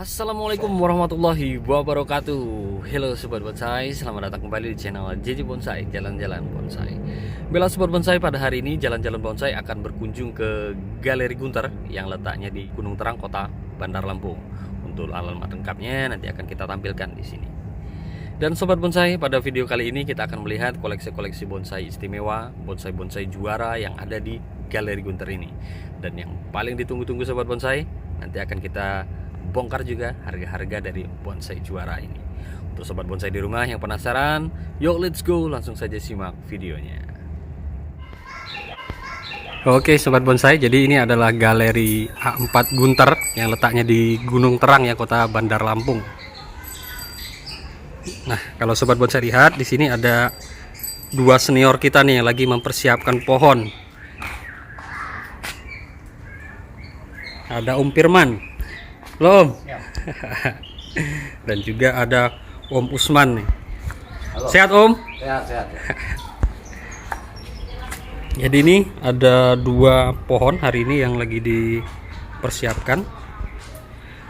Assalamualaikum warahmatullahi wabarakatuh. Halo Sobat Bonsai, selamat datang kembali di channel JJ Bonsai, Jalan-Jalan Bonsai. Bella Sobat Bonsai, pada hari ini Jalan-Jalan Bonsai akan berkunjung ke Galeri Gunter yang letaknya di Gunung Terang, Kota Bandar Lampung. Untuk alamat lengkapnya nanti akan kita tampilkan di sini. Dan Sobat Bonsai, pada video kali ini kita akan melihat koleksi-koleksi bonsai istimewa, bonsai-bonsai juara yang ada di Galeri Gunter ini. Dan yang paling ditunggu-tunggu Sobat Bonsai, nanti akan kita bongkar juga harga-harga dari bonsai juara ini. Untuk Sobat Bonsai di rumah yang penasaran, yuk let's go, langsung saja simak videonya. Oke Sobat Bonsai, jadi ini adalah Galeri A4 Gunter yang letaknya di Gunung Terang ya, Kota Bandar Lampung. Nah, kalau Sobat Bonsai lihat di sini ada dua senior kita nih yang lagi mempersiapkan pohon. Ada Om Firman. Halo Om. Ya. Dan juga ada Om Usman nih. Halo. Sehat Om? Sehat. Jadi ini ada dua pohon hari ini yang lagi dipersiapkan.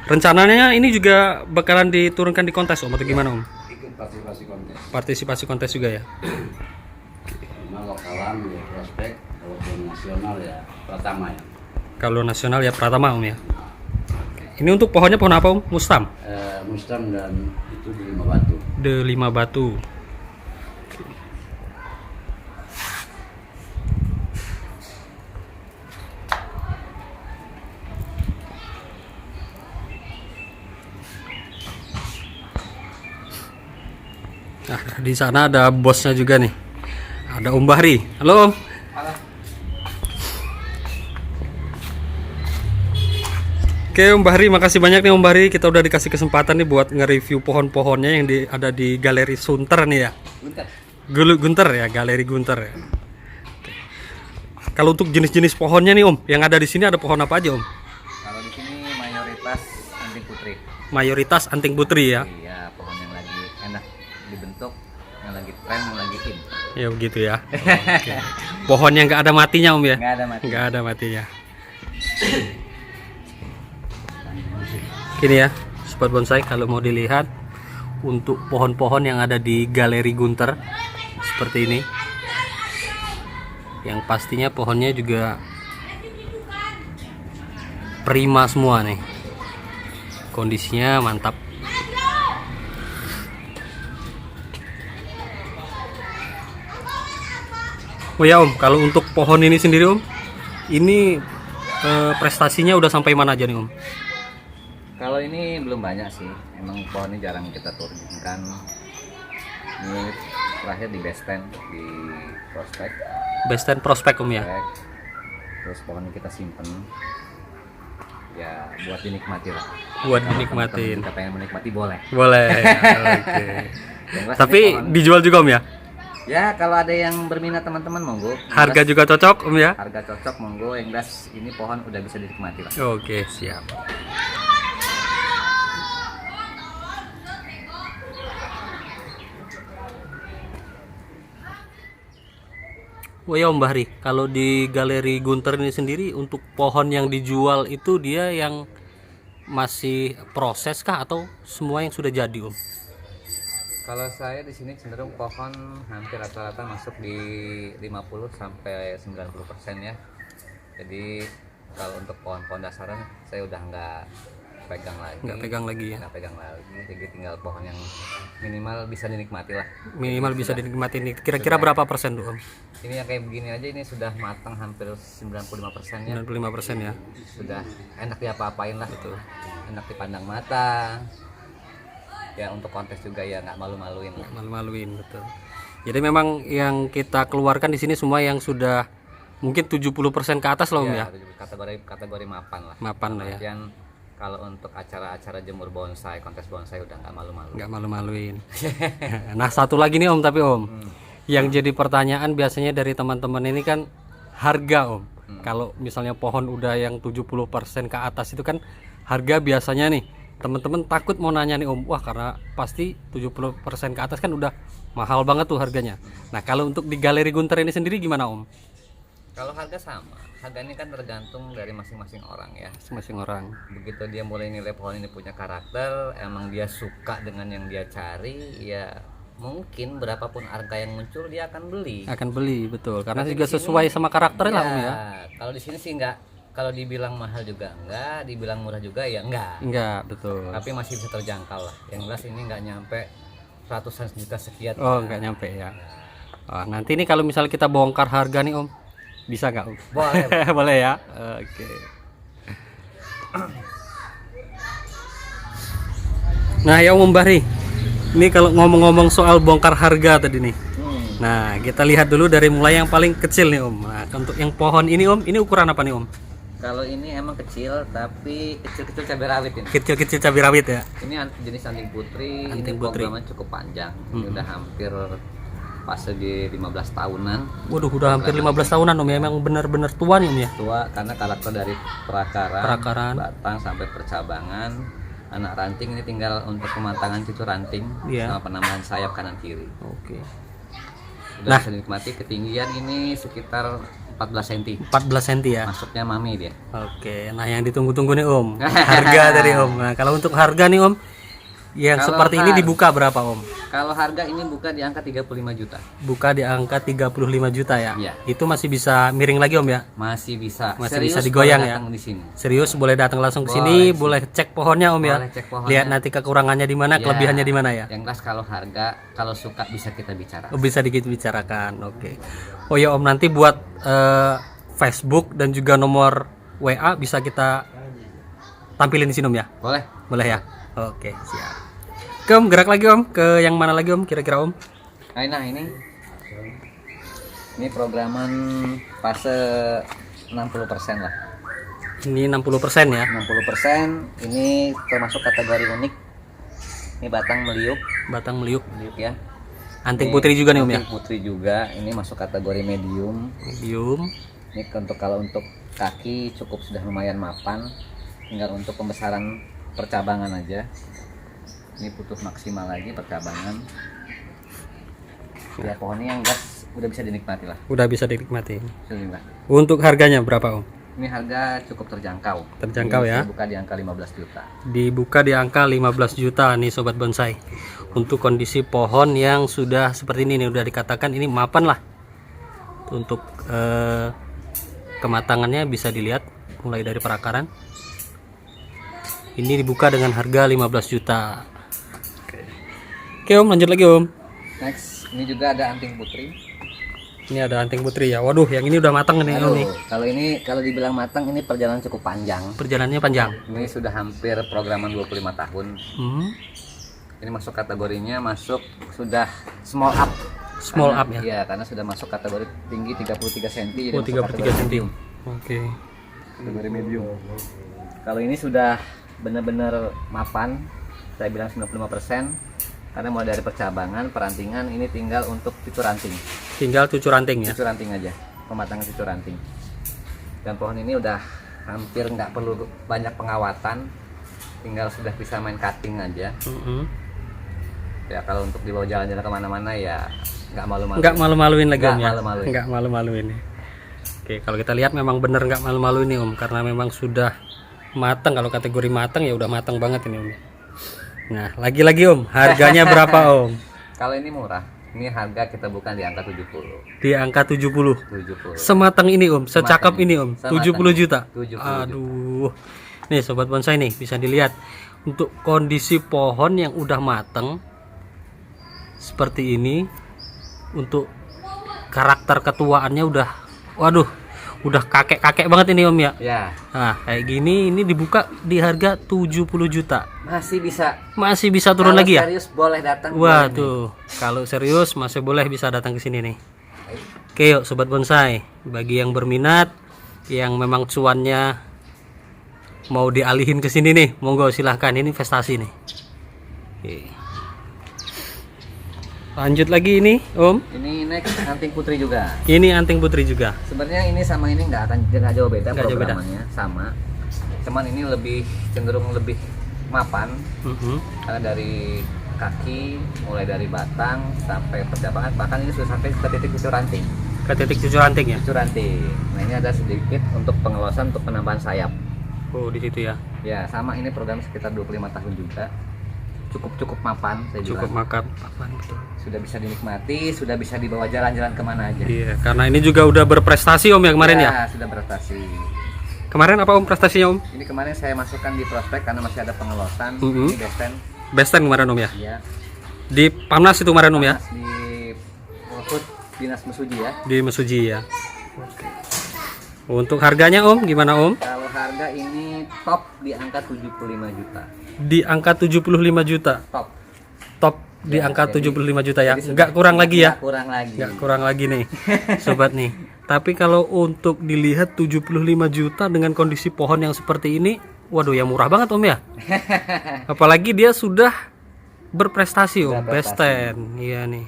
Rencananya ini juga bakalan diturunkan di kontes Om atau gimana Om? Ikut partisipasi kontes. Partisipasi kontes juga ya? Cuma lokalan ya prospek, kalau nasional ya Pratama ya. Kalau nasional ya Pratama Om ya? Ini untuk pohonnya pohon apa Om? Mustam? Mustam dan itu di 5 batu. De 5 batu. Nah, di sana ada bosnya juga nih. Ada Om Bahri. Halo Om. Halo. Oke Om Bahri, makasih banyak nih Om Bahri. Kita udah dikasih kesempatan nih buat nge-review pohon-pohonnya yang ada di Galeri Sunter nih ya. Gunter ya, Galeri Gunter ya. Oke. Kalau untuk jenis-jenis pohonnya nih Om, yang ada di sini ada pohon apa aja Om? Kalau di sini mayoritas anting putri. Mayoritas anting putri ya. Iya, pohon yang lagi enak dibentuk, yang lagi tren, yang lagi in. Ya begitu ya. Oke. Pohon yang nggak ada matinya Om ya? Nggak ada mati. Nggak ada matinya. Gini ya, Sobat Bonsai, kalau mau dilihat untuk pohon-pohon yang ada di Galeri Gunter seperti ini, yang pastinya pohonnya juga prima semua nih, kondisinya mantap. Oh ya Om, kalau untuk pohon ini sendiri Om, ini prestasinya udah sampai mana aja nih Om? Kalau ini belum banyak sih, emang pohon ini jarang kita turunkan. Ini terakhir di base stand di prospek. Base stand prospek Om ya. Terus pohon ini kita simpen, ya buat dinikmati lah. Buat Kalau dinikmatin. Kita pengen menikmati boleh. Boleh. Oke. Yang Tapi pohon, dijual juga Om ya? ya kalau ada yang berminat teman-teman monggo. Harga juga cocok Om ya? Harga cocok monggo. Yang jelas ini pohon udah bisa dinikmati lah. Oke, siap. Oh ya Om Bahri, kalau di Galeri Gunter ini sendiri untuk pohon yang dijual itu dia yang masih proses kah atau semua yang sudah jadi Om? Kalau saya di sini cenderung pohon hampir rata-rata masuk di 50 sampai 90% ya. Jadi kalau untuk pohon-pohon dasaran saya udah nggak pegang lagi. Nggak pegang lagi ya? Nggak pegang lagi. Jadi tinggal pohon yang minimal bisa dinikmati lah. Minimal bisa dinikmati ini. Kira-kira berapa persen tuh Om? Ini yang kayak begini aja ini sudah matang hampir 95% ya. 95% ya? Sudah enak diapa-apain lah itu. Enak dipandang mata. Ya untuk kontes juga ya nggak malu-maluin. Malu-maluin, betul. Jadi memang yang kita keluarkan di sini semua yang sudah mungkin 70% ke atas loh Om ya? Kategori mapan lah. Mapan lah ya. Kemudian kalau untuk acara-acara jemur bonsai, kontes bonsai udah nggak malu-malu. Nggak malu-maluin. Nah satu lagi nih Om, tapi Om, yang jadi pertanyaan biasanya dari teman-teman ini kan harga Om. Kalau misalnya pohon udah yang 70% ke atas itu kan harga biasanya nih teman-teman takut mau nanya nih Om, wah karena pasti 70% ke atas kan udah mahal banget tuh harganya. Nah kalau untuk di Galeri Gunter ini sendiri gimana Om? Kalau harga sama, harga ini kan tergantung dari masing-masing orang ya. Masing-masing orang. Begitu dia mulai nilai pohon ini punya karakter, emang dia suka dengan yang dia cari, ya mungkin berapapun harga yang muncul dia akan beli. Akan beli, betul. Karena Tapi juga di sini, sesuai sama karakternya lah Om ya. Kalau di sini sih enggak. Kalau dibilang mahal juga enggak, dibilang murah juga ya enggak. Enggak, betul. Tapi masih bisa terjangkau lah. Yang jelas ini enggak nyampe ratusan juta sekian. Oh, enggak nyampe ya. Oh, nanti nih kalau misal kita bongkar harga nih Om, bisa nggak Om? Boleh. Boleh ya. Oke. Nah ya Om Bahri, ini kalau ngomong-ngomong soal bongkar harga tadi nih. Nah kita lihat dulu dari mulai yang paling kecil nih Om. Nah untuk yang pohon ini Om, ini ukuran apa nih Om? Kalau ini emang kecil, tapi kecil-kecil cabai rawit ini. Kecil-kecil cabai rawit ya. Ini jenis anting putri. Anting ini putri. programnya cukup panjang. Ini udah hampir fase di 15 tahunan. Waduh, udah hampir 15 tahunan Om ya. Emang benar-benar tua nih Om ya. Tua karena karakter dari Perakaran. batang sampai percabangan. Anak ranting ini tinggal untuk pematangan cucu ranting sama penambahan sayap kanan kiri. Oke. Udah bisa dinikmati. Ketinggian ini sekitar 14 cm. 14 cm ya. Masuknya mami dia. Oke. Nah yang ditunggu-tunggu nih Om, harga dari Om. Nah kalau untuk harga nih Om, yang Kalau seperti ini dibuka berapa Om? Kalau harga ini buka di angka 35 juta. Buka di angka 35 juta ya? Iya. Itu masih bisa miring lagi Om ya? Masih bisa. Masih Serius, bisa digoyang boleh ya? datang di sini. Serius boleh datang langsung ke sini, boleh cek pohonnya Om ya? Boleh cek pohonnya. Lihat nanti kekurangannya di mana, Ya, kelebihannya di mana ya? Yang jelas kalau harga, kalau suka bisa kita bicara. Oh, bisa dikit bicarakan. Oke. Oh ya Om, nanti buat Facebook dan juga nomor WA bisa kita tampilin di sini Om ya? Boleh. Boleh ya? Oke, siap. Oke Om, gerak lagi Om. Ke yang mana lagi Om kira-kira Om? Nah ini programan fase 60% lah. Ini 60% ya? 60% ini termasuk kategori unik. Ini batang meliuk. Batang meliuk. Meliuk ya. Anting Ini putri juga nih Om ya? Anting putri juga. Ini masuk kategori medium. Medium. Ini kalau untuk kaki cukup sudah lumayan mapan. Tinggal untuk pembesaran percabangan aja. Ini putus maksimal lagi percabangan. Ya pohonnya yang gas udah bisa dinikmati lah. Udah bisa dinikmati. Sudah. Untuk harganya berapa Om? Ini harga cukup terjangkau. Terjangkau ya. Dibuka di angka 15 juta. Dibuka di angka 15 juta nih sobat bonsai. Untuk kondisi pohon yang sudah seperti ini nih, udah dikatakan ini mapan lah. Untuk kematangannya bisa dilihat mulai dari perakaran. Ini dibuka dengan harga 15 juta. Oke Om, lanjut lagi Om. Next, ini juga ada anting putri. Ini ada anting putri ya. Waduh, yang ini udah matang nih Om nih. Kalau dibilang matang ini perjalanan cukup panjang. Perjalanannya panjang. Ini sudah hampir programan 25 tahun. Ini masuk kategorinya sudah small up. Small up ya. Iya, karena sudah masuk kategori tinggi 33 cm. Oh, 33 cm. Oke. Kategori medium. Kalau ini sudah benar-benar mapan, saya bilang 95%. Karena mulai dari percabangan, perantingan, ini tinggal untuk cucu ranting. Tinggal cucu ranting ya. Cucu ranting aja, pematangan cucu ranting. Dan pohon ini udah hampir nggak perlu banyak pengawatan, tinggal sudah bisa main cutting aja. Ya kalau untuk dibawa jalan-jalan kemana-mana ya nggak malu-maluin. Nggak malu-maluin lagi Om ya. Malu-maluin. Nggak malu-maluin. Oke, kalau kita lihat memang bener nggak malu-maluin nih Om, karena memang sudah matang. Kalau kategori matang ya udah matang banget ini Om. Nah, lagi-lagi Om, harganya berapa Om? Kalau ini murah, ini harga kita bukan di angka 70. Di angka 70. 70. Sematang ini Om, secakap ini Om, Sematang 70 juta. 70 Aduh. Nih sobat bonsai nih, bisa dilihat untuk kondisi pohon yang udah matang seperti ini. Untuk karakter ketuaannya udah, waduh, udah kakek-kakek banget ini Om ya. Ya. Nah, kayak gini ini dibuka di harga 70 juta. Masih bisa. Masih bisa turun Kalau lagi ya? serius boleh datang. Wah, boleh tuh. Kalau serius masih boleh bisa datang ke sini nih. Oke, yuk sobat bonsai. Bagi yang berminat, yang memang cuannya mau dialihin ke sini nih, monggo silahkan, ini investasi nih. Oke. Lanjut lagi ini, Om. Ini next anting putri juga. Ini anting putri juga. Sebenarnya ini sama ini nggak jauh beda Nggak jauh beda. programannya, sama. Cuman ini lebih cenderung lebih mapan karena dari kaki mulai dari batang sampai percabangan, bahkan ini sudah sampai ke titik cucu ranting. ke titik cucur ranting ya. cucur ranting. Nah ini ada sedikit untuk pengelosan untuk penambahan sayap. Oh di situ ya. Ya sama, ini program sekitar 25 tahun juga. Cukup mapan saya Cukup bilang. makan apaan betul. Sudah bisa dinikmati, sudah bisa dibawa jalan-jalan kemana aja. Iya, karena ini juga udah berprestasi Om ya kemarin ya. Sudah berprestasi. Kemarin apa Om prestasinya Om? Ini kemarin saya masukkan di prospek karena masih ada pengelosan. Mhm. Ini best stand. Best stand kemarin Om ya. Iya. Di Pamnas itu kemarin Om ya. Di Food Dinas Mesuji ya. Di Mesuji ya. Oke. Untuk harganya Om gimana Om? Kalau harga ini top di angka 75 juta. Di angka 75 juta. Top. Top di Ya, angka jadi- 75 juta ya. jadi Enggak kurang lagi ya. Nggak kurang lagi. Enggak kurang lagi nih. Sobat nih. Tapi kalau untuk dilihat 75 juta dengan kondisi pohon yang seperti ini, waduh ya murah banget Om ya. Apalagi dia sudah berprestasi Om, Sudah best berprestasi. 10. Iya nih.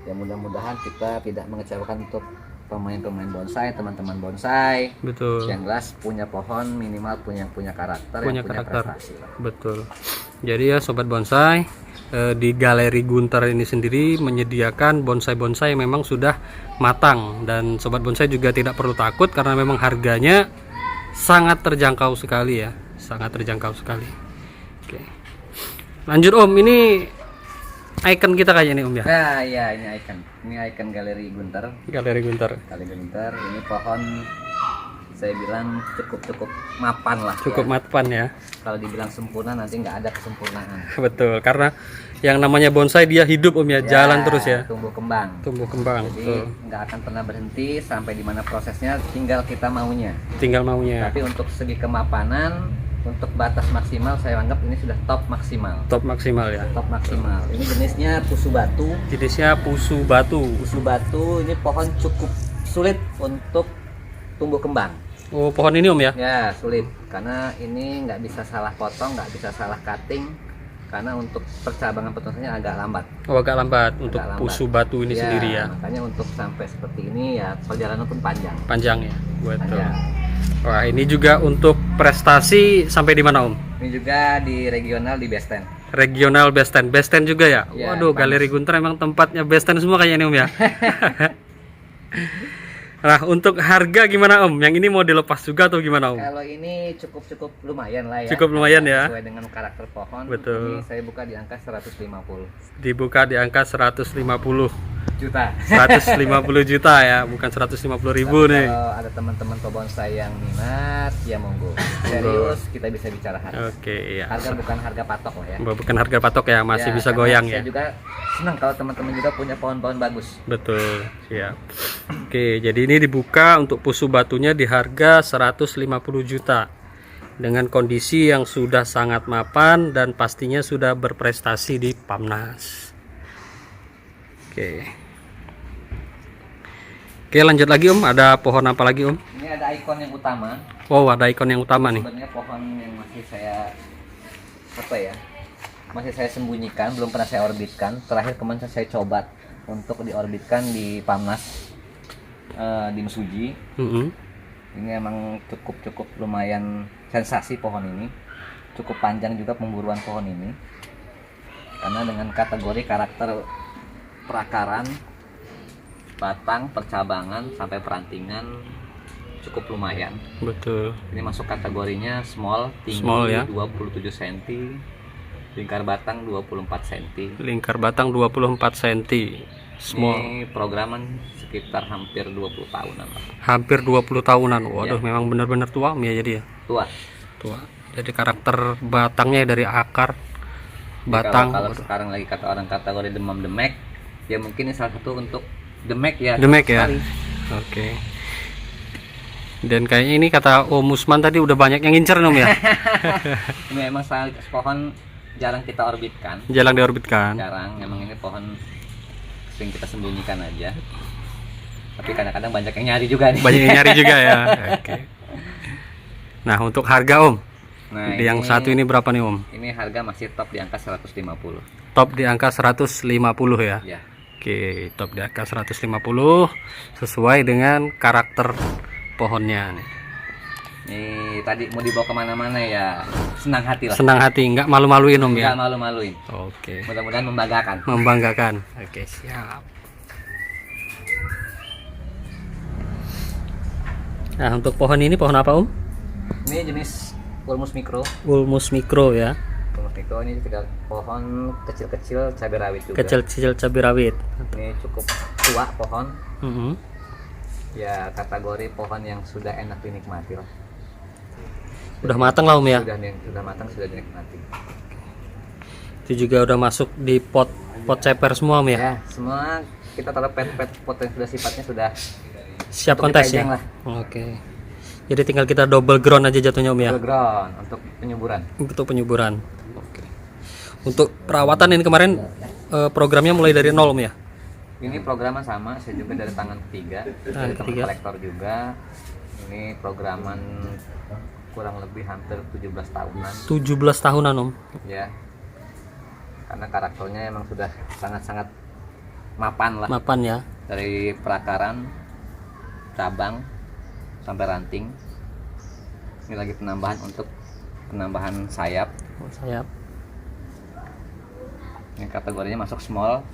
Ya mudah-mudahan kita tidak mengecewakan untuk pemain-pemain bonsai, teman-teman bonsai. Betul. Yang jelas punya pohon minimal punya karakter, Punya yang punya karakter. prestasi lah. Betul. Jadi ya sobat bonsai, di Galeri Gunter ini sendiri menyediakan bonsai-bonsai yang memang sudah matang, dan sobat bonsai juga tidak perlu takut karena memang harganya sangat terjangkau sekali ya, sangat terjangkau sekali. Oke. Lanjut Om, ini icon kita kayaknya nih Om ya. Nah, ya ini icon. Ini icon Galeri Gunter. Galeri Gunter. Galeri Gunter. Ini pohon saya bilang cukup mapan lah. Cukup ya. matpan ya. Kalau dibilang sempurna nanti nggak ada kesempurnaan. Betul, karena yang namanya bonsai dia hidup Om ya, jalan terus ya. Tumbuh kembang. Tumbuh kembang. Jadi Betul. nggak akan pernah berhenti sampai di mana prosesnya tinggal kita maunya. Tinggal maunya. Tapi untuk segi kemapanan, untuk batas maksimal saya anggap ini sudah top maksimal. Top maksimal ya. Top maksimal. Ini jenisnya pusu batu. Jenisnya pusu batu. Pusu batu ini pohon cukup sulit untuk tumbuh kembang. Oh, pohon ini Om ya? Ya sulit karena ini nggak bisa salah potong, nggak bisa salah cutting karena untuk percabangan penurusannya agak lambat. Oh, agak lambat untuk lambat. pusu batu ini sendiri ya. Makanya untuk sampai seperti ini ya perjalanan pun panjang. Panjang ya. Betul. Panjang. Wah, ini juga untuk prestasi sampai di mana Om? Ini juga di regional di Best Ten. Regional best 10. Best 10 juga ya? Ya, Waduh, Pamnas. Galeri Gunter emang tempatnya best 10 semua kayaknya nih Om ya. Nah, untuk harga gimana Om? Yang ini mau dilepas juga atau gimana Om? Kalau ini cukup lumayan lah ya. Cukup lumayan ya. Sesuai dengan karakter pohon. Betul. Ini saya buka di angka 150 Dibuka di angka 150 juta. 150 juta ya, bukan 150.000 nih. Kalau ada teman-teman pebonsai yang minat, ya monggo. Serius kita bisa bicara harga. Oke, ya. Harga bukan harga patok lah ya. Bukan harga patok ya, masih Ya, bisa karena goyang saya ya. juga senang kalau teman-teman juga punya pohon-pohon bagus. Betul, siap. Oke, jadi ini dibuka untuk pusu batunya di harga 150 juta dengan kondisi yang sudah sangat mapan dan pastinya sudah berprestasi di Pamnas. Oke, lanjut lagi Om. Ada pohon apa lagi Om? Ini ada ikon yang utama. Oh, ada ikon yang utama nih. Sebenarnya pohon yang masih saya masih saya sembunyikan, belum pernah saya orbitkan. Terakhir kemarin saya coba untuk diorbitkan di Pamnas di Mesuji. Ini emang cukup lumayan sensasi pohon ini. Cukup panjang juga pemburuan pohon ini. Karena dengan kategori karakter perakaran, batang, percabangan sampai perantingan cukup lumayan. Betul. Ini masuk kategorinya small, tinggi Small, ya. 27 cm, lingkar batang 24 cm. Lingkar batang 24 cm. Small. Ini programan sekitar hampir 20 tahunan lah. Hampir 20 tahunan. Waduh, Ya. memang benar-benar tua Om ya jadi ya. Tua. Tua. Jadi karakter batangnya dari akar Jadi batang. kalau Waduh. sekarang lagi kata orang kategori demam demek, ya mungkin ini salah satu untuk demek ya. Demek ya. sekali. Oke. Dan kayaknya ini kata Om Usman tadi udah banyak yang ngincer Om ya. Ini emang pohon jarang kita orbitkan. Jarang diorbitkan. Jarang, emang ini pohon sering kita sembunyikan aja. Tapi kadang-kadang banyak yang nyari juga nih. Banyak yang nyari juga ya. Oke. Nah, untuk harga Om. Nah, Yang satu ini berapa nih Om? Ini harga masih top di angka 150. Top di angka 150 ya. Ya. Oke, top di angka 150 sesuai dengan karakter pohonnya nih. Ini tadi mau dibawa kemana-mana ya senang hati lah. Senang hati, nggak malu-maluin Om ya. Nggak malu-maluin. Oke. Mudah-mudahan membanggakan. Membanggakan. Oke, siap. Nah, untuk pohon ini pohon apa Om? Ini jenis Ulmus Mikro. Ulmus Mikro ya. Ulmus Mikro ini juga pohon kecil-kecil cabai rawit juga. Kecil-kecil cabai rawit. Ini cukup tua pohon. Mhm. Ya kategori pohon yang sudah enak dinikmati lah. Udah matang lah Om ya. Sudah matang, sudah dinikmati. Itu juga udah masuk di pot ceper semua Om ya. Ya, semua kita taruh pet pot yang sudah sifatnya sudah Siap untuk kontes dipajang ya. lah. Oke. Jadi tinggal kita double ground aja jatuhnya Om ya. Double ground untuk penyuburan. Untuk penyuburan. Oke. Untuk perawatan ini kemarin programnya mulai dari nol Om ya. Ini programan sama, saya juga dari tangan ketiga, dari teman kolektor juga. Ini programan kurang lebih hampir 17 tahunan. 17 tahunan Om. Ya. Karena karakternya emang sudah sangat-sangat mapan lah. Mapan ya. Dari perakaran, cabang, sampai ranting. Ini lagi penambahan untuk penambahan sayap. Oh, sayap. Ini kategorinya masuk small.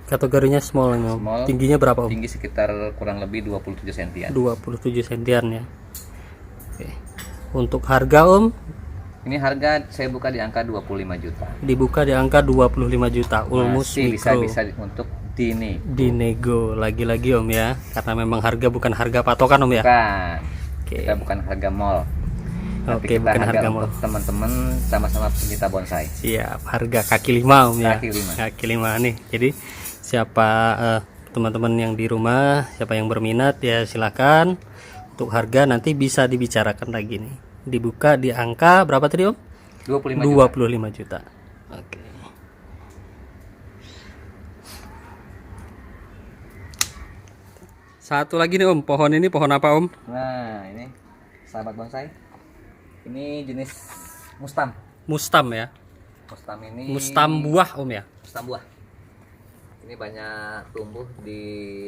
Kategorinya small ini Om. Small. Tingginya berapa Om? Tinggi sekitar kurang lebih 27 cm. 27 sentian ya. Oke. Untuk harga Om Ini harga saya buka di angka 25 juta. dibuka di angka 25 juta. Ulmus Masih Mikro. bisa untuk dini. Dinego lagi-lagi Om ya. Karena memang harga bukan harga patokan Om ya. Bukan. Oke. Kita bukan harga mall. Tapi Oke, kita bukan harga mall. untuk teman-teman sama-sama pencinta bonsai. Siap, harga kaki 5 Om ya. Kaki 5. Kaki 5 nih. Jadi siapa teman-teman yang di rumah, siapa yang berminat ya silakan. Untuk harga nanti bisa dibicarakan lagi nih. Dibuka di angka berapa tadi Om? 25 juta. 25 juta. Oke. Satu lagi nih Om, pohon ini pohon apa Om? Nah, ini sahabat bonsai. Ini jenis mustam. Mustam ya. Mustam ini Mustam buah Om ya. mustam buah. Ini banyak tumbuh di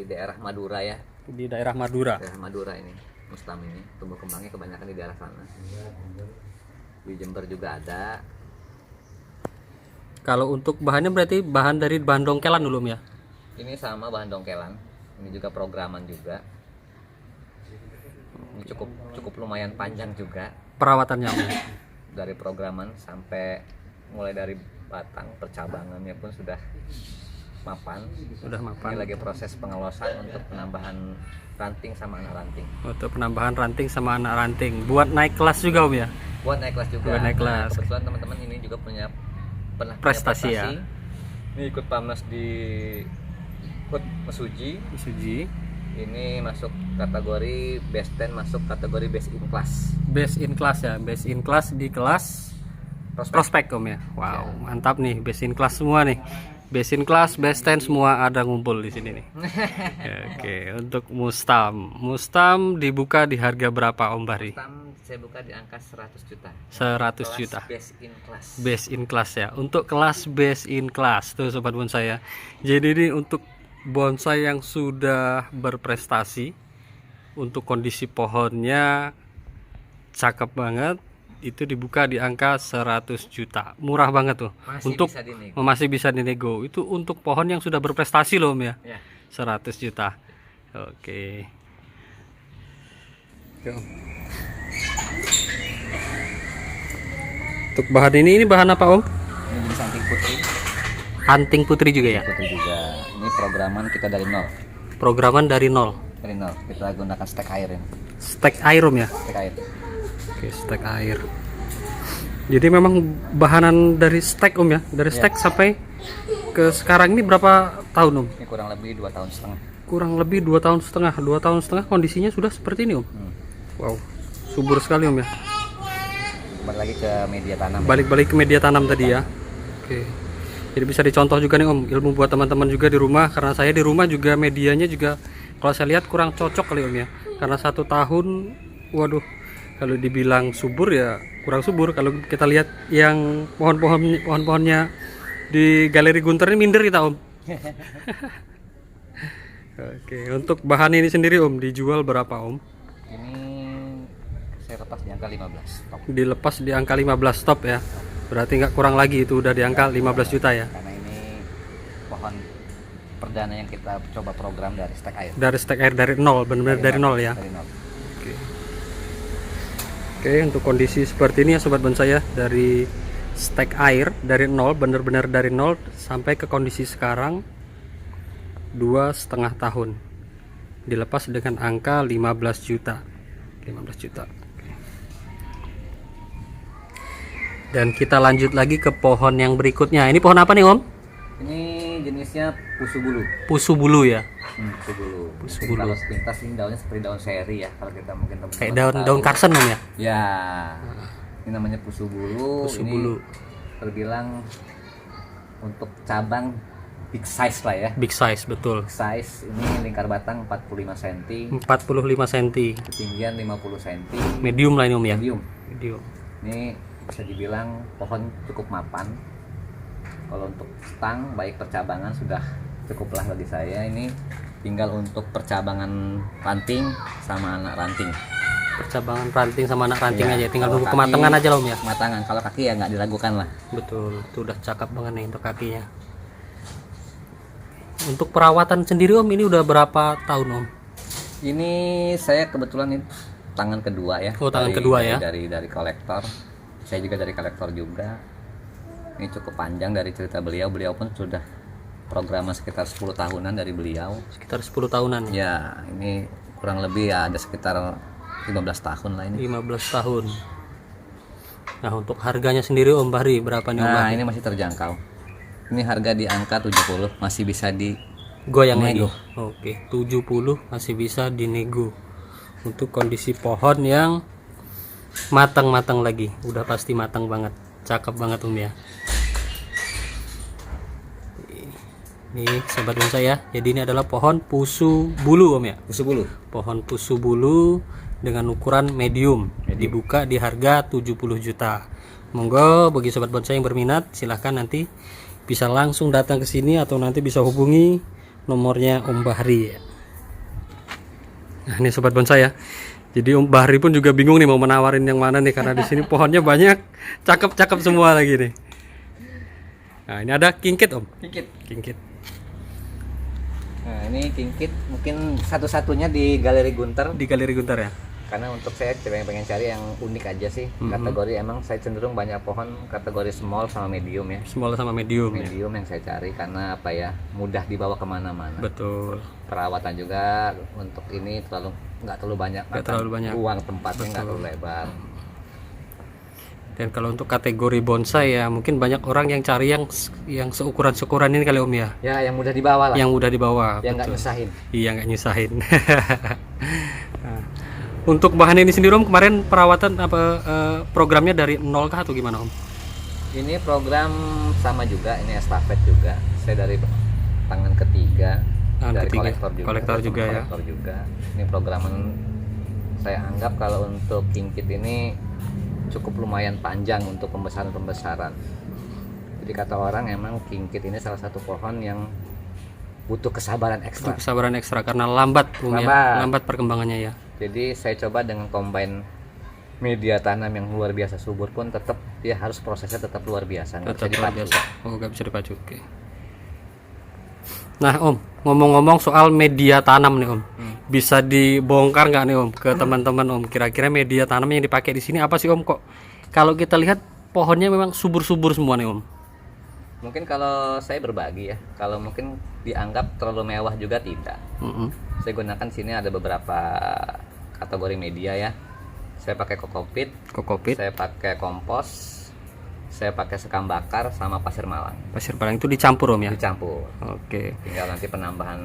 daerah Madura ya. Di daerah Madura. Daerah Madura ini. Mustam ini tumbuh kembangnya kebanyakan di daerah sana. Di Jember juga ada. Kalau untuk bahannya berarti bahan dari bahan dongkelan dulu Om ya. Ini sama bahan dongkelan. Ini juga programan juga. Ini cukup lumayan panjang juga. Perawatannya Om. Dari programan sampai mulai dari batang percabangannya pun sudah mapan. Sudah Ini mapan. lagi proses pengelosan untuk penambahan ranting sama anak ranting. Untuk penambahan ranting sama anak ranting. Buat naik kelas juga Om ya. Buat naik kelas juga. Buat naik kelas. Nah, kebetulan teman-teman ini juga pernah punya Prestasi ya. Ini ikut PAMNAS di Hut Mesuji. Suji. Ini masuk kategori best 10, masuk kategori best in class. Best in class ya. Best in class di kelas prospek Om ya. Wow, mantap nih. Best in class semua nih. Best in class, best 10 semua ada ngumpul di sini nih. Oke, untuk Mustam. Mustam dibuka di harga berapa Om Bahri? Mustam saya buka di angka 100 juta. 100 Kelas juta. best in class. Best in class ya. Untuk kelas best in class tuh sobat bonsai ya. Jadi ini untuk bonsai yang sudah berprestasi, untuk kondisi pohonnya cakep banget, itu dibuka di angka 100 juta. Murah banget tuh. Masih bisa dinego. Itu untuk pohon yang sudah berprestasi loh Om ya. Ya. 100 juta. Oke. Untuk bahan ini bahan apa Om? Ini jenis anting putri. Hunting putri juga ya. Putri juga. Ini programan kita dari nol. Programan dari nol. Dari nol. Kita gunakan stek air ini. Stek air Om ya. Stek air. Oke, stek air. Jadi memang bahanan dari stek Om ya. Dari stek sampai ke sekarang ini berapa tahun Om? Ini kurang lebih 2 tahun setengah. Kurang lebih 2 tahun setengah. 2 tahun setengah kondisinya sudah seperti ini Om. Wow, subur sekali Om ya. Balik lagi ke media tanam. Balik-balik ke media tanam tadi ya. Oke. Jadi bisa dicontoh juga nih Om, ilmu buat teman-teman juga di rumah. Karena saya di rumah juga medianya juga kalau saya lihat kurang cocok kali Om ya. Karena 1 tahun, waduh, kalau dibilang subur ya kurang subur. Kalau kita lihat yang pohon-pohonnya di Galeri Guntur ini minder kita Om. Oke, untuk bahan ini sendiri Om dijual berapa Om? Ini saya lepas di angka 15 top. Dilepas di angka 15 top ya. Berarti nggak kurang lagi, itu udah di angka 15 juta ya. Karena ini pohon perdana yang kita coba program dari stek air. Dari stek air dari nol, benar-benar dari nol ya. Dari nol. Oke. Oke, untuk kondisi seperti ini ya sobat bonsai ya, dari stek air dari nol, benar-benar dari nol sampai ke kondisi sekarang 2,5 tahun, dilepas dengan angka 15 juta. Oke. Dan kita lanjut lagi ke pohon yang berikutnya. Ini pohon apa nih Om? Ini jenisnya pusu bulu. Pusu bulu ya. Pusu bulu. Pusu Mungkin bulu. Kalau sepintas ini daunnya seperti daun seri ya, kalau kita mungkin teman-teman Kayak tahu. daun karsen Om ya. Ya, ini namanya pusu bulu. Pusu ini bulu. terbilang untuk cabang big size lah ya. Big size betul. Big size ini lingkar batang 45 cm, 45 cm. ketinggian 50 cm. Medium lah ini Om ya. Medium. Medium. Ini bisa dibilang pohon cukup mapan. Kalau untuk stang baik percabangan sudah cukuplah bagi saya. Ini tinggal untuk percabangan ranting sama anak ranting. Percabangan ranting sama anak ranting Iya, aja, tinggal kalau nunggu kaki, kematangan aja lah Om ya. Kematangan, kalau kaki ya nggak diragukan lah. Betul, itu udah cakep banget nih untuk kakinya. Untuk perawatan sendiri Om, ini udah berapa tahun Om? Ini saya kebetulan ini tangan kedua ya. Oh, tangan kedua ya. Dari kolektor. Saya juga dari kolektor juga. Ini cukup panjang dari cerita beliau. Beliau pun sudah programnya sekitar 10 tahunan dari beliau. Sekitar 10 tahunan. Ya, ini kurang lebih ya ada sekitar 15 tahun lah ini. 15 tahun. Nah, untuk harganya sendiri Om Bahri berapa nih Om Nah, Bahri? ini masih terjangkau. Ini harga di angka 70, masih bisa di Goyang lagi. nego. Oke, 70 masih bisa dinego. Untuk kondisi pohon yang matang-matang lagi, udah pasti matang banget. Cakep banget Om ya. Ini sobat bonsai ya. Jadi ini adalah pohon pusu bulu Om ya. pusu bulu. Pohon pusu bulu dengan ukuran medium, dibuka di harga 70 juta. Monggo bagi sobat bonsai yang berminat silahkan nanti bisa langsung datang ke sini atau nanti bisa hubungi nomornya Om Bahri ya. Nah, ini sobat bonsai ya. Jadi Om Bahri pun juga bingung nih mau menawarin yang mana nih, karena di sini pohonnya banyak, cakep-cakep semua lagi nih. Nah, ini ada kingkit Om. Kingkit. Nah, ini kingkit mungkin satu-satunya di Galeri Gunter. Di Galeri Gunter ya. Karena untuk saya pengen cari yang unik aja sih. Kategori emang saya cenderung banyak pohon kategori small sama medium ya. Small sama medium ya. Medium yang saya cari karena apa ya, mudah dibawa kemana-mana. Betul. Perawatan juga untuk ini nggak terlalu banyak. Nggak terlalu banyak. Ruang tempatnya nggak Betul. terlalu lebar. Dan kalau untuk kategori bonsai ya mungkin banyak orang yang cari yang seukuran ini kali Om ya. Ya, yang mudah dibawa lah. Yang mudah dibawa. Yang nggak betul. nyusahin. Iya, nggak nyusahin. Nah, untuk bahan ini sendiri Om, kemarin perawatan programnya dari nol kah atau gimana Om? Ini program sama juga, ini estafet juga. Saya dari tangan ketiga, Tangan dari ketiga. kolektor juga. Kolektor dari juga ya. kolektor juga. Ini programan saya anggap kalau untuk kingkit ini cukup lumayan panjang untuk pembesaran. Jadi kata orang emang kingkit ini salah satu pohon yang butuh kesabaran ekstra. Untuk kesabaran ekstra karena lambat Om ya. Lambat. Lambat perkembangannya ya. Jadi saya coba dengan combine media tanam yang luar biasa subur pun tetap dia harus prosesnya tetap luar biasa, nggak Tetap bisa luar dipacu. biasa. Oh, nggak bisa dipacu. Oke. Nah Om, ngomong-ngomong soal media tanam nih Om, bisa dibongkar nggak nih Om ke teman-teman Om? Kira-kira media tanam yang dipakai di sini apa sih Om? Kok kalau kita lihat pohonnya memang subur-subur semua nih Om. Mungkin kalau saya berbagi ya, kalau mungkin dianggap terlalu mewah juga tidak. Saya gunakan sini ada beberapa kategori media ya. Saya pakai kokopit, Kokopit, saya pakai kompos, saya pakai sekam bakar sama pasir malang. pasir barang itu dicampur Om ya. Dicampur. Oke, Tinggal nanti penambahan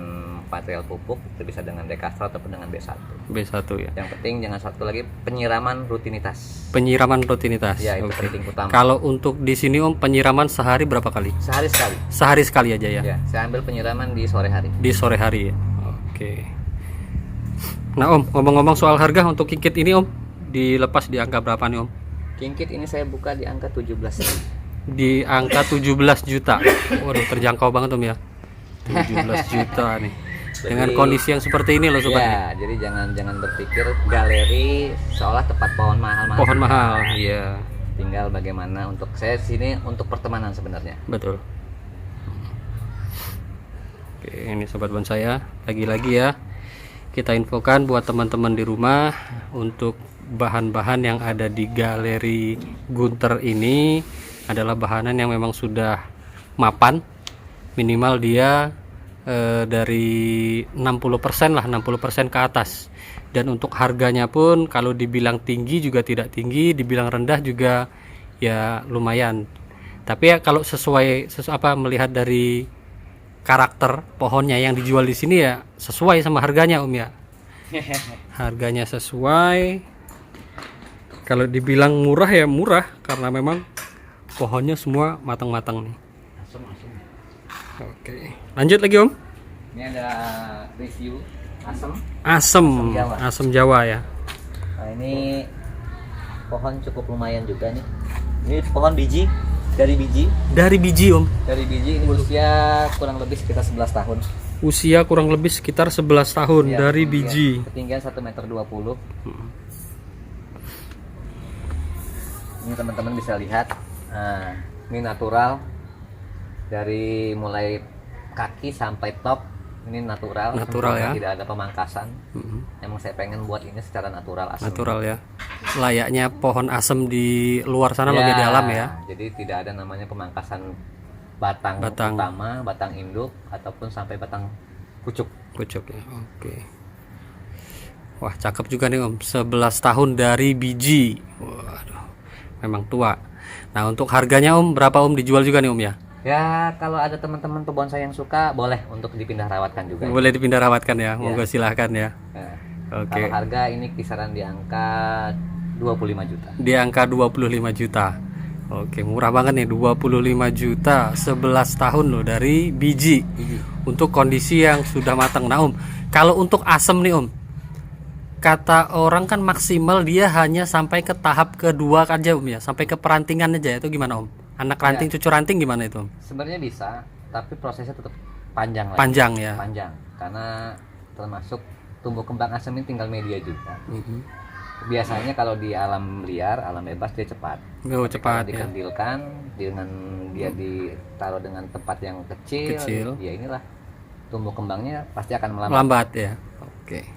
material pupuk itu bisa dengan Dekastra ataupun dengan B1. B1 ya. Yang penting jangan satu lagi penyiraman rutinitas. Penyiraman rutinitas. Ya, itu Oke. penting utama. Kalau untuk di sini Om, penyiraman sehari berapa kali? Sehari sekali. Sehari sekali aja ya. Ya, saya ambil penyiraman di sore hari. Di sore hari ya. Oke. Nah Om, ngomong-ngomong soal harga untuk kikit ini Om, dilepas di angka berapa nih Om? Kingkit ini saya buka di angka 17.000. Di angka 17 juta. Waduh, terjangkau banget Om ya. 17 juta nih. Dengan kondisi yang seperti ini loh sobat. Ya, jadi jangan berpikir galeri seolah tempat pohon mahal-mahal. Pohon mahal. Iya, Tinggal bagaimana untuk saya sini untuk pertemanan sebenarnya. betul. Oke, ini sobat bonsai ya. Lagi-lagi ya. kita infokan buat teman-teman di rumah, untuk bahan-bahan yang ada di galeri Gunter ini adalah bahanan yang memang sudah mapan, minimal dia dari 60% lah, 60% ke atas. Dan untuk harganya pun kalau dibilang tinggi juga tidak tinggi, dibilang rendah juga ya lumayan. Tapi ya kalau sesuai melihat dari karakter pohonnya yang dijual di sini ya sesuai sama harganya Om ya. Harganya sesuai. Kalau dibilang murah ya murah karena memang pohonnya semua matang-matang nih. Oke, lanjut lagi Om. Ini ada review asem. Asem Jawa ya. Nah, ini pohon cukup lumayan juga nih. Ini pohon biji, dari biji. Dari biji Om. Dari biji ini usia kurang lebih sekitar 11 tahun. Usia kurang lebih sekitar 11 tahun Ya, dari biji. Ketinggian 1,20 m. Ini teman-teman bisa lihat. Nah, ini natural. Dari mulai kaki sampai top ini natural ya, tidak ada pemangkasan. Emang saya pengen buat ini secara natural, asem. Natural ya, layaknya pohon asem di luar sana loh, di alam ya. Jadi tidak ada namanya pemangkasan batang utama, batang induk ataupun sampai batang pucuk ya. Oke. Wah, cakep juga nih Om, 11 tahun dari biji. Waduh, memang tua. Nah, untuk harganya Om berapa Om, dijual juga nih Om ya? Ya, kalau ada teman-teman pebonsai yang suka boleh untuk dipindah rawatkan juga. Boleh dipindah rawatkan ya, monggo silahkan ya. Oke. Kalau harga ini kisaran di angka 25 juta. Di angka 25 juta. Oke, murah banget nih, 25 juta 11 tahun loh dari biji. Untuk kondisi yang sudah matang. Nah Om, kalau untuk asem nih Om, kata orang kan maksimal dia hanya sampai ke tahap kedua aja Om ya, sampai ke perantingan aja, itu gimana Om? Anak ranting, cucu ranting gimana itu? Sebenarnya bisa, tapi prosesnya tetap panjang. Panjang ya. Panjang, karena termasuk tumbuh kembang asem ini tinggal media juga. Biasanya kalau di alam liar, alam bebas dia cepat. Cepat ya. Dikendilkan dengan dia ditaruh dengan tempat yang kecil. Ya inilah tumbuh kembangnya pasti akan melambat ya. Oke.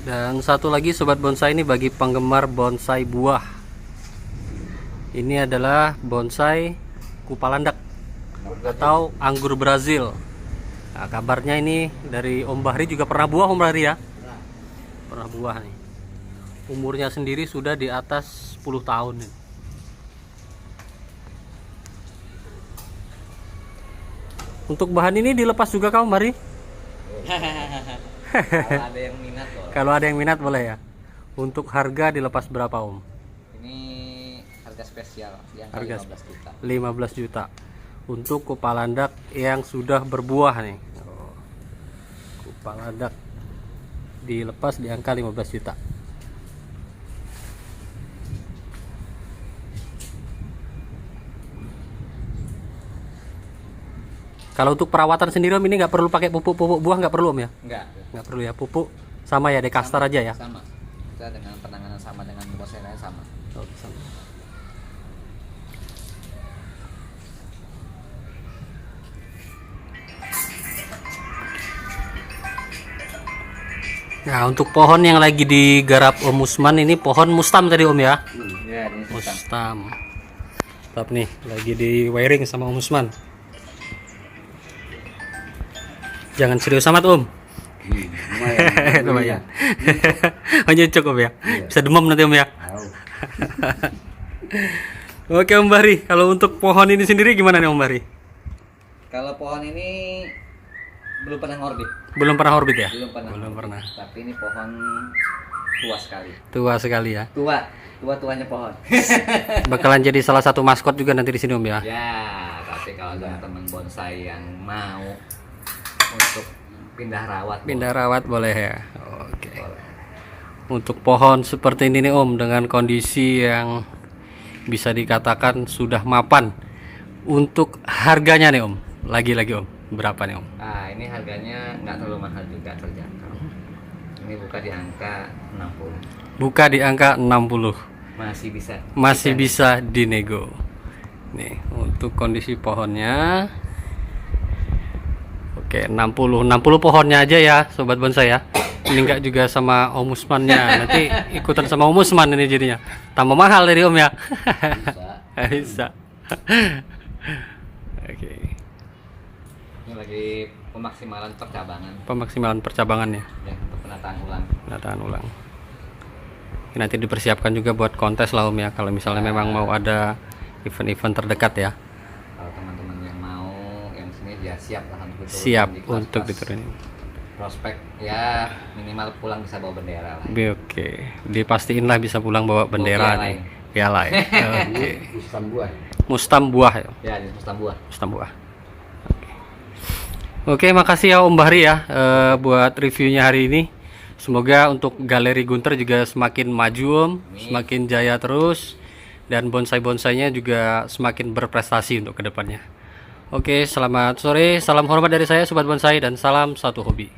Dan satu lagi sobat bonsai, ini bagi penggemar bonsai buah. Ini adalah bonsai kupalandak atau anggur Brazil. Nah, kabarnya ini dari Om Bahri juga pernah buah Om Bahri ya? Pernah buah nih. Umurnya sendiri sudah di atas 10 tahun nih. Untuk bahan ini dilepas juga Om Bahri? Kalau ada yang minat boleh. Kalau ada yang minat boleh ya. Untuk harga dilepas berapa Om? Ini harga spesial di angka Harga 15 juta. 15 juta untuk kupalandak yang sudah berbuah nih. Kupalandak dilepas di angka 15 juta. Kalau untuk perawatan sendiri Om, ini nggak perlu pakai pupuk buah, nggak perlu Om ya? Nggak perlu ya, pupuk sama ya, dekastar aja ya? Sama, kita dengan penanganan sama dengan bonsai lain sama. Sama. Nah, untuk pohon yang lagi digarap Om Usman ini pohon mustam tadi Om ya? Ya, ini Mustam. Tetap nih, lagi di wiring sama Om Usman. Jangan serius amat Om. Lumayan. Hanya cukup ya. Bisa demam nanti Om ya. Oke Om Bahri, kalau untuk pohon ini sendiri gimana nih Om Bahri? Kalau pohon ini belum pernah ngorbit. Belum pernah orbit ya? Belum pernah. Tapi ini pohon tua sekali. Tua sekali ya. Tua-tuanya pohon. Bakalan jadi salah satu maskot juga nanti di sini Om ya. Ya, tapi kalau ada teman bonsai yang mau untuk pindah rawat boleh ya. Oke. Untuk pohon seperti ini nih Om, dengan kondisi yang bisa dikatakan sudah mapan, untuk harganya nih Om, lagi-lagi Om, berapa nih Om? Ini harganya nggak terlalu mahal juga, terjangkau. Ini buka di angka 60. Buka di angka 60. Masih bisa Dinego. Nih untuk kondisi pohonnya. Oke, 60 pohonnya aja ya sobat bonsai ya. Ini enggak juga sama Om Usmannya. Nanti ikutan sama Om Usman ini jadinya. Tambah mahal dari Om ya. Bisa. Oke. Ini lagi pemaksimalan percabangan Pemaksimalan percabangannya. ya, untuk penataan ulang. Penataan ulang. Ini nanti dipersiapkan juga buat kontes lah Om ya. Kalau misalnya memang mau ada event-event terdekat ya. Kalau teman-teman yang mau yang sini ya siap lah untuk diturunin Siap di kelas-kelas untuk diturunin. prospek ya, minimal pulang bisa bawa bendera lah. Oke, dipastiin lah bisa pulang bawa bendera piala nih. ya. Piala ya. Oke. Mustam buah. Mustam buah ya. Ya, di mustam buah. Mustam buah. Oke, makasih ya Om Bahri ya buat reviewnya hari ini. Semoga untuk Galeri Gunter juga semakin maju Om, semakin jaya terus, dan bonsai-bonsainya juga semakin berprestasi untuk kedepannya. Oke, selamat sore, salam hormat dari saya Sobat Bonsai, dan salam satu hobi.